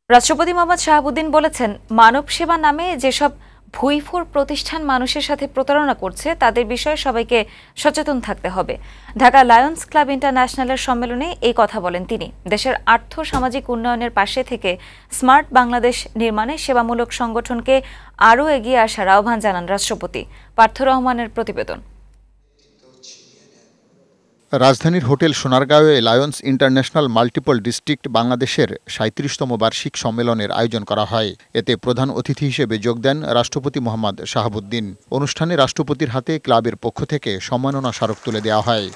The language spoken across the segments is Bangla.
রাষ্ট্রপতি মোহাম্মদ শাহাবুদ্দিন বলেছেন, মানব সেবা নামে যেসব ভুইফোর প্রতিষ্ঠান মানুষের সাথে প্রতারণা করছে তাদের বিষয়ে সবাইকে সচেতন থাকতে হবে। ঢাকা লায়ন্স ক্লাব ইন্টারন্যাশনালের সম্মেলনে এই কথা বলেন তিনি। দেশের আর্থ সামাজিক উন্নয়নের পাশে থেকে স্মার্ট বাংলাদেশ নির্মাণে সেবামূলক সংগঠনকে আরও এগিয়ে আসার আহ্বান জানান রাষ্ট্রপতি। পার্থ রহমানের প্রতিবেদন। রাজধানীর হোটেল সোনারগাঁওয়ে লায়ন্স ইন্টারন্যাশনাল মাল্টিপল ডিস্ট্রিক্ট বাংলাদেশের ৩৭তম বার্ষিক সম্মেলনের আয়োজন করা হয়। এতে প্রধান অতিথি হিসেবে যোগ দেন রাষ্ট্রপতি মোহাম্মদ শাহাবুদ্দিন। অনুষ্ঠানে রাষ্ট্রপতির হাতে ক্লাবের পক্ষ থেকে সম্মাননা স্মারক তুলে দেওয়া হয়।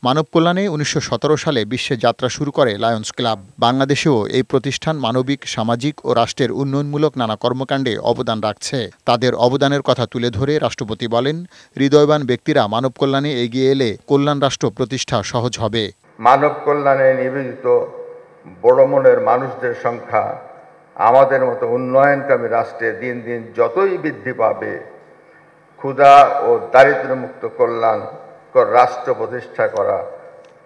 মানব কল্যাণে ১৯১৭ সালে বিশ্বে যাত্রা শুরু করে লায়ন্স ক্লাব। বাংলাদেশেও এই প্রতিষ্ঠান মানবিক, সামাজিক ও রাষ্ট্রের উন্নয়নমূলক নানা কর্মকাণ্ডে অবদান রাখছে। তাদের অবদানের কথা তুলে ধরে রাষ্ট্রপতি বলেন, হৃদয়বান ব্যক্তিরা মানব কল্যাণে এগিয়ে এলে কল্যাণ রাষ্ট্র প্রতিষ্ঠা সহজ হবে। মানব কল্যাণে নিবেদিত বড় মনের মানুষদের সংখ্যা আমাদের মতো উন্নয়নকামী রাষ্ট্রে দিন দিন যতই বৃদ্ধি পাবে, ক্ষুধা ও দারিদ্র্যমুক্ত কল্যাণ রাষ্ট্র প্রতিষ্ঠা করা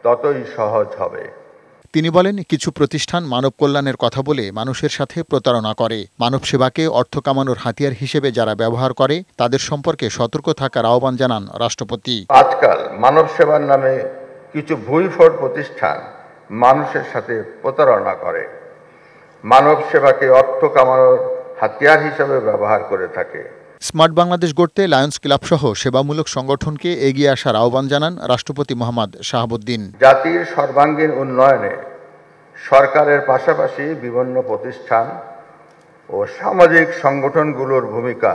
ততই সহজ হবে। তিনি বলেন, কিছু প্রতিষ্ঠান মানব কল্যাণের কথা বলে মানুষের সাথে প্রতারণা করে। মানব সেবাকে অর্থ কামানোর হাতিয়ার হিসেবে যারা ব্যবহার করে তাদের সম্পর্কে সতর্ক থাকার আহ্বান জানান রাষ্ট্রপতি। আজকাল মানব সেবার নামে কিছু ভুইফোর প্রতিষ্ঠান মানুষের সাথে প্রতারণা করে, মানব সেবাকে অর্থ কামানোর হাতিয়ার হিসেবে ব্যবহার করে থাকে। স্মার্ট বাংলাদেশ গড়তে লায়ন্স ক্লাব সহ সেবামূলক সংগঠনকে এগিয়ে আসার আহ্বান জানান রাষ্ট্রপতি মোহাম্মদ শাহাবুদ্দিন। জাতির সর্বাঙ্গীন উন্নয়নে সরকারের পাশাপাশি বিভিন্ন প্রতিষ্ঠান ও সামাজিক সংগঠনগুলোর ভূমিকা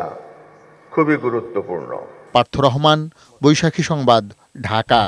খুবই গুরুত্বপূর্ণ। পার্থ রহমান, বৈশাখী সংবাদ, ঢাকা।